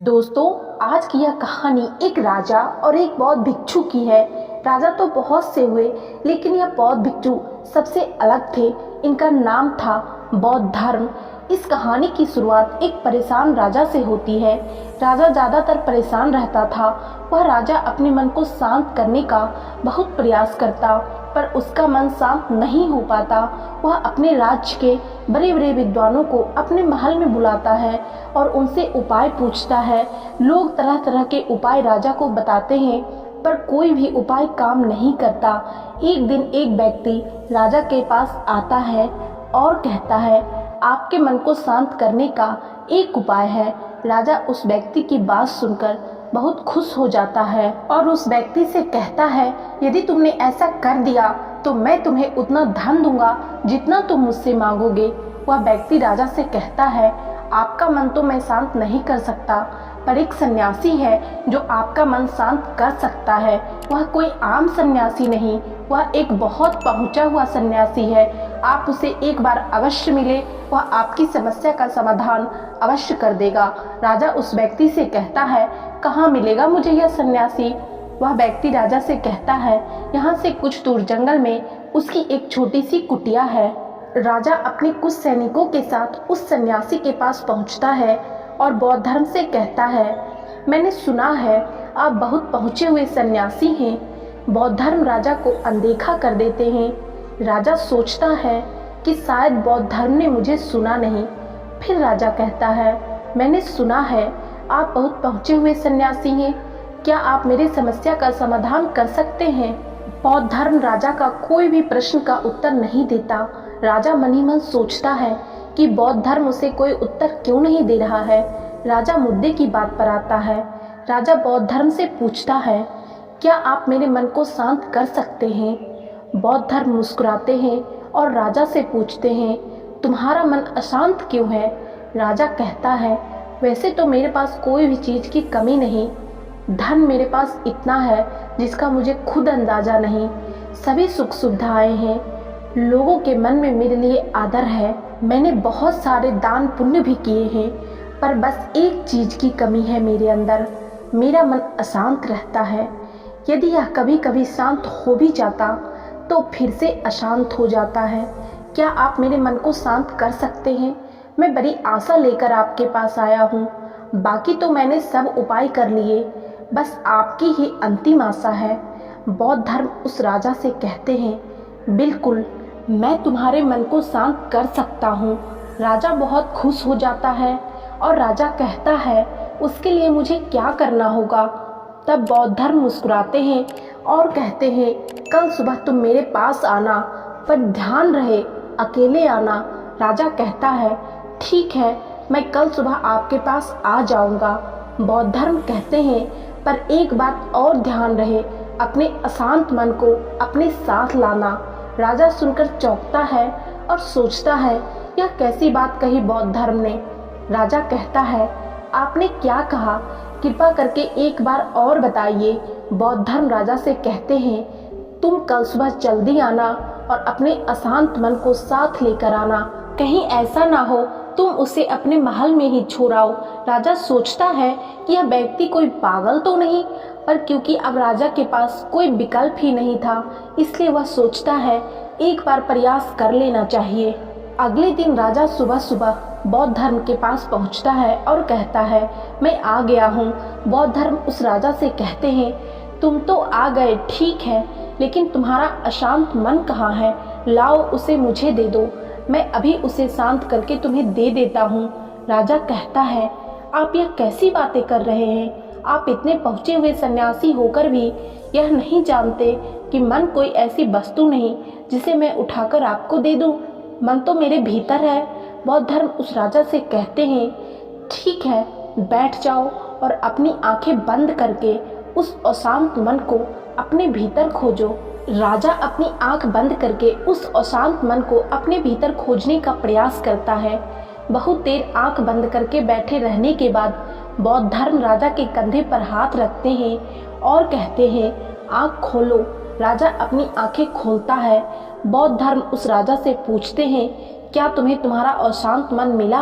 दोस्तों, आज की यह कहानी एक राजा और एक बौद्ध भिक्षु की है। राजा तो बहुत से हुए, लेकिन यह बौद्ध भिक्षु सबसे अलग थे। इनका नाम था बौद्ध धर्म। इस कहानी की शुरुआत एक परेशान राजा से होती है। राजा ज़्यादातर परेशान रहता था। वह राजा अपने मन को शांत करने का बहुत प्रयास करता, पर उसका मन शांत नहीं हो पाता। वह अपने राज्य के बड़े बड़े विद्वानों को अपने महल में बुलाता है और उनसे उपाय पूछता है। लोग तरह तरह के उपाय राजा को बताते हैं, पर कोई भी उपाय काम नहीं करता। एक दिन एक व्यक्ति राजा के पास आता है और कहता है, आपके मन को शांत करने का एक उपाय है। राजा उस व्यक्ति की बात सुनकर बहुत खुश हो जाता है और उस व्यक्ति से कहता है, यदि तुमने ऐसा कर दिया तो मैं तुम्हें उतना धन दूंगा जितना तुम मुझसे मांगोगे। वह व्यक्ति राजा से कहता है, आपका मन तो मैं शांत नहीं कर सकता, पर एक सन्यासी है जो आपका मन शांत कर सकता है। वह कोई आम सन्यासी नहीं, वह एक बहुत पहुंचा हुआ सन्यासी है। आप उसे एक बार अवश्य मिले, वह आपकी समस्या का समाधान अवश्य कर देगा। राजा उस व्यक्ति से कहता है, कहाँ मिलेगा मुझे यह सन्यासी? वह व्यक्ति राजा से कहता है, यहाँ से कुछ दूर जंगल में उसकी एक छोटी सी कुटिया है। राजा अपने कुछ सैनिकों के साथ उस सन्यासी के पास पहुँचता है और बौद्ध धर्म से कहता है, मैंने सुना है आप बहुत पहुँचे हुए सन्यासी हैं। बौद्ध धर्म राजा को अनदेखा कर देते हैं। राजा सोचता है कि शायद बौद्ध धर्म ने मुझे सुना नहीं। फिर राजा कहता है, मैंने सुना है आप बहुत पहुँचे हुए सन्यासी हैं, क्या आप मेरी समस्या का समाधान कर सकते हैं? बौद्ध धर्म राजा का कोई भी प्रश्न का उत्तर नहीं देता। राजा मन ही मन सोचता है कि बौद्ध धर्म उसे कोई उत्तर क्यों नहीं दे रहा है। राजा मुद्दे की बात पर आता है। राजा बौद्ध धर्म से पूछता है, क्या आप मेरे मन को शांत कर सकते हैं? बौद्ध धर्म मुस्कुराते हैं और राजा से पूछते हैं, तुम्हारा मन अशांत क्यों है? राजा कहता है, वैसे तो मेरे पास कोई भी चीज़ की कमी नहीं। धन मेरे पास इतना है जिसका मुझे खुद अंदाजा नहीं। सभी सुख सुविधाएं हैं। लोगों के मन में मेरे लिए आदर है। मैंने बहुत सारे दान पुण्य भी किए हैं, पर बस एक चीज़ की कमी है मेरे अंदर, मेरा मन अशांत रहता है। यदि यह कभी कभी शांत हो भी जाता तो फिर से अशांत हो जाता है। क्या आप मेरे मन को शांत कर सकते हैं? मैं बड़ी आशा लेकर आपके पास आया हूँ। बाकी तो मैंने सब उपाय कर लिए, बस आपकी ही अंतिम आशा है। बौद्ध धर्म उस राजा से कहते हैं, बिल्कुल, मैं तुम्हारे मन को शांत कर सकता हूँ। राजा बहुत खुश हो जाता है और राजा कहता है, उसके लिए मुझे क्या करना होगा? तब बौद्ध धर्म मुस्कुराते हैं और कहते हैं, कल सुबह तुम मेरे पास आना, पर ध्यान रहे अकेले आना। राजा कहता है, ठीक है, मैं कल सुबह आपके पास आ जाऊंगा। बौद्ध धर्म कहते हैं, पर एक बात और ध्यान रहे, अपने अशांत मन को अपने साथ लाना। राजा सुनकर चौंकता है और सोचता है, यह कैसी बात कही बौद्ध धर्म ने। राजा कहता है, आपने क्या कहा? कृपा करके एक बार और बताइए। बौद्ध धर्म राजा से कहते हैं, तुम कल सुबह जल्दी आना और अपने अशांत मन को साथ लेकर आना। कहीं ऐसा ना हो तुम उसे अपने महल में ही छोड़ाओ। राजा सोचता है कि यह व्यक्ति कोई पागल तो नहीं, पर क्योंकि अब राजा के पास कोई विकल्प ही नहीं था, इसलिए वह सोचता है एक बार प्रयास कर लेना चाहिए। अगले दिन राजा सुबह सुबह बौद्ध धर्म के पास पहुंचता है और कहता है, मैं आ गया हूँ। बौद्ध धर्म उस राजा से कहते हैं, तुम तो आ गए ठीक है, लेकिन तुम्हारा अशांत मन कहाँ है? लाओ उसे मुझे दे दो, मैं अभी उसे शांत करके तुम्हें दे देता हूँ। राजा कहता है, आप यह कैसी बातें कर रहे हैं? आप इतने पहुँचे हुए सन्यासी होकर भी यह नहीं जानते कि मन कोई ऐसी वस्तु नहीं जिसे मैं उठाकर आपको दे दूँ। मन तो मेरे भीतर है। बौद्ध धर्म उस राजा से कहते हैं, ठीक है, बैठ जाओ और अपनी आंखें बंद करके उस अशांत मन को अपने भीतर खोजो। राजा अपनी आंख बंद करके उस अशांत मन को अपने भीतर खोजने का प्रयास करता है। बहुत देर आंख बंद करके बैठे रहने के बाद बौद्ध धर्म राजा के कंधे पर हाथ रखते हैं और कहते हैं, आंख खोलो। राजा अपनी आंखें खोलता है। बौद्ध धर्म उस राजा से पूछते हैं, क्या तुम्हें तुम्हारा अशांत मन मिला?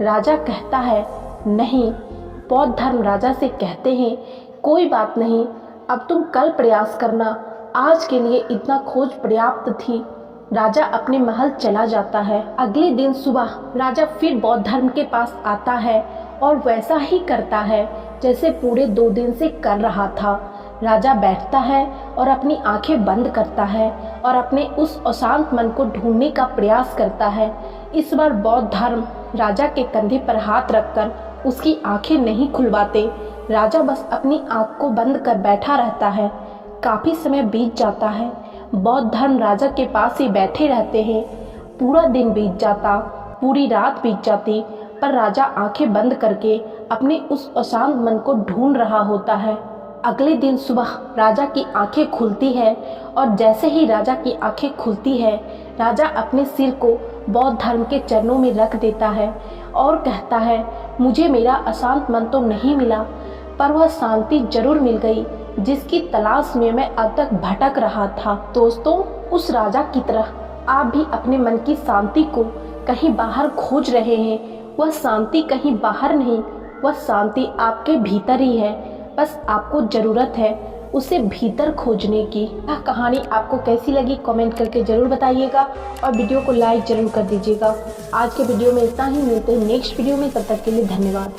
राजा कहता है, नहीं, बौद्ध धर्म राजा से कहते हैं, कोई बात नहीं, अब तुम कल प्रयास करना, आज के लिए इतना खोज पर्याप्त थी। राजा अपने महल चला जाता है। अगले दिन सुबह राजा फिर बौद्ध धर्म के पास आता है और वैसा ही करता है जैसे पूरे 2 दिन से कर रहा था। राजा बैठता है और अपनी आंखें बंद करता है और अपने उस अशांत मन को ढूंढने का प्रयास करता है। इस बार बौद्ध धर्म राजा के कंधे पर हाथ रखकर उसकी आंखें नहीं खुलवाते। राजा बस अपनी आंख को बंद कर बैठा रहता है। काफी समय बीत जाता है। बौद्ध धर्म राजा के पास ही बैठे रहते हैं। पूरा दिन बीत जाता, पूरी रात बीत जाती, पर राजा आंखें बंद करके अपने उस अशांत मन को ढूंढ रहा होता है। अगले दिन सुबह राजा की आंखें खुलती है और जैसे ही राजा की आंखें खुलती है, राजा अपने सिर को बौद्ध धर्म के चरणों में रख देता है और कहता है, मुझे मेरा अशांत मन तो नहीं मिला, पर वह शांति जरूर मिल गई जिसकी तलाश में मैं अब तक भटक रहा था। दोस्तों, उस राजा की तरह आप भी अपने मन की शांति को कहीं बाहर खोज रहे हैं। वह शांति कहीं बाहर नहीं, वह शांति आपके भीतर ही है। बस आपको जरूरत है उसे भीतर खोजने की। यह कहानी आपको कैसी लगी कमेंट करके जरूर बताइएगा और वीडियो को लाइक जरूर कर दीजिएगा। आज के वीडियो में इतना ही, मिलते हैं नेक्स्ट वीडियो में, तब तक के लिए धन्यवाद।